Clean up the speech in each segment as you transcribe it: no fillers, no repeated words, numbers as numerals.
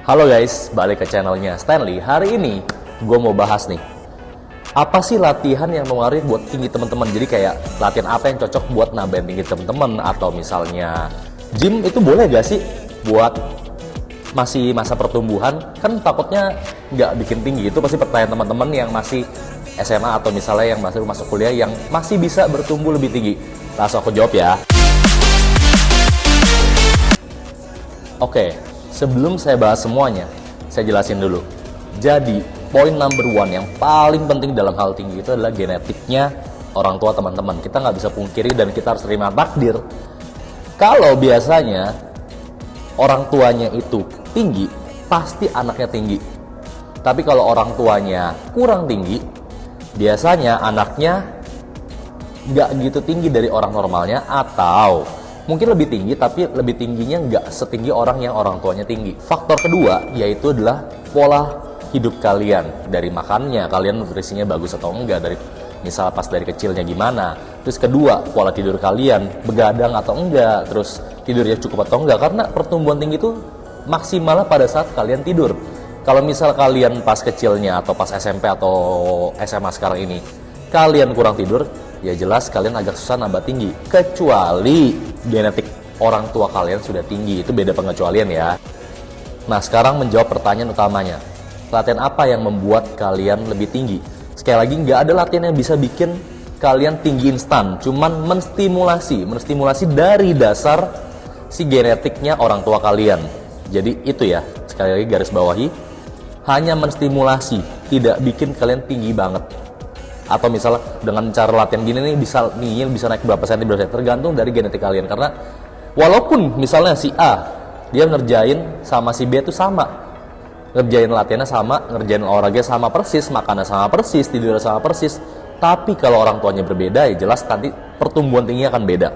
Halo guys, balik ke channelnya Stanley. Hari ini gue mau bahas nih, apa sih latihan yang mempengaruhi buat tinggi teman-teman. Jadi kayak latihan apa yang cocok buat nambahin tinggi teman-teman. Atau misalnya gym itu boleh gak sih buat masih masa pertumbuhan? Kan takutnya nggak bikin tinggi. Itu pasti pertanyaan teman-teman yang masih SMA atau misalnya yang masih masuk kuliah yang masih bisa bertumbuh lebih tinggi. Langsung aku jawab ya. Oke, sebelum saya bahas semuanya, saya jelasin dulu. Jadi, poin number one yang paling penting dalam hal tinggi itu adalah genetiknya orang tua teman-teman. Kita nggak bisa pungkiri dan kita harus terima takdir. Kalau biasanya orang tuanya itu tinggi, pasti anaknya tinggi. Tapi kalau orang tuanya kurang tinggi, biasanya anaknya nggak gitu tinggi dari orang normalnya, atau mungkin lebih tinggi tapi lebih tingginya nggak setinggi orang yang orang tuanya tinggi. Faktor kedua yaitu adalah pola hidup kalian. Dari makannya, kalian nutrisinya bagus atau enggak, dari misal pas dari kecilnya gimana. Terus kedua, pola tidur kalian, begadang atau enggak, terus tidurnya cukup atau enggak. Karena pertumbuhan tinggi itu maksimalnya pada saat kalian tidur. Kalau misal kalian pas kecilnya atau pas SMP atau SMA sekarang ini kalian kurang tidur, ya jelas kalian agak susah nambah tinggi. Kecuali genetik orang tua kalian sudah tinggi, itu beda pengecualian ya. Nah, sekarang menjawab pertanyaan utamanya. Latihan apa yang membuat kalian lebih tinggi? Sekali lagi, nggak ada latihan yang bisa bikin kalian tinggi instan. Cuman menstimulasi dari dasar si genetiknya orang tua kalian. Jadi itu ya, sekali lagi garis bawahi, hanya menstimulasi, tidak bikin kalian tinggi banget. Atau misalnya dengan cara latihan gini nih bisa naik berapa senti, tergantung dari genetik kalian. Karena walaupun misalnya si A dia ngerjain sama si B itu sama, ngerjain latihannya sama, ngerjain olahraga sama persis, makannya sama persis, tidurnya sama persis, tapi kalau orang tuanya berbeda, ya jelas nanti pertumbuhan tingginya akan beda.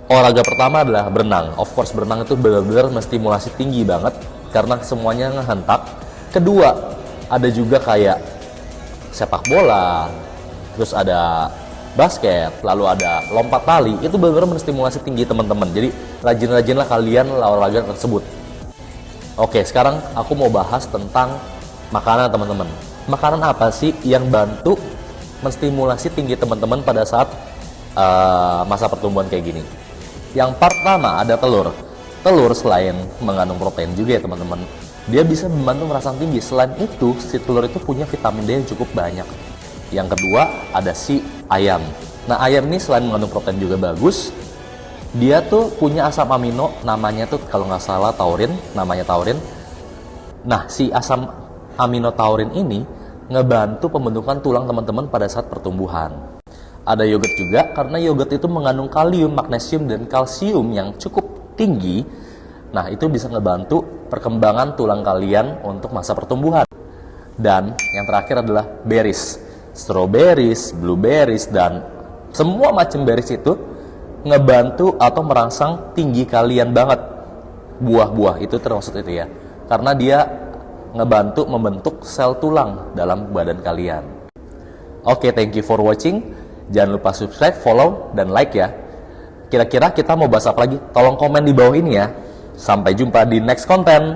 Olahraga pertama adalah berenang. Of course berenang itu benar-benar menstimulasi tinggi banget karena semuanya ngehentak. Kedua, ada juga kayak sepak bola, terus ada basket, lalu ada lompat tali. Itu benar-benar menstimulasi tinggi teman-teman. Jadi rajin-rajinlah kalian olahraga tersebut. Oke, sekarang aku mau bahas tentang makanan teman-teman. Makanan apa sih yang bantu menstimulasi tinggi teman-teman pada saat masa pertumbuhan kayak gini? Yang pertama ada telur. Telur selain mengandung protein juga ya teman-teman, dia bisa membantu merangsang tinggi. Selain itu, si telur itu punya vitamin D yang cukup banyak. Yang kedua, ada si ayam. Nah, ayam ini selain mengandung protein juga bagus. Dia tuh punya asam amino, namanya tuh kalau nggak salah taurin, namanya taurin. Nah, si asam amino taurin ini ngebantu pembentukan tulang teman-teman pada saat pertumbuhan. Ada yogurt juga, karena yogurt itu mengandung kalium, magnesium, dan kalsium yang cukup tinggi. Nah, itu bisa ngebantu perkembangan tulang kalian untuk masa pertumbuhan. Dan yang terakhir adalah berries. Strawberries, blueberries, dan semua macam berries itu ngebantu atau merangsang tinggi kalian banget. Buah-buah itu termasuk itu ya. Karena dia ngebantu membentuk sel tulang dalam badan kalian. Oke, thank you for watching. Jangan lupa subscribe, follow, dan like ya. Kira-kira kita mau bahas apa lagi? Tolong komen di bawah ini ya. Sampai jumpa di next konten.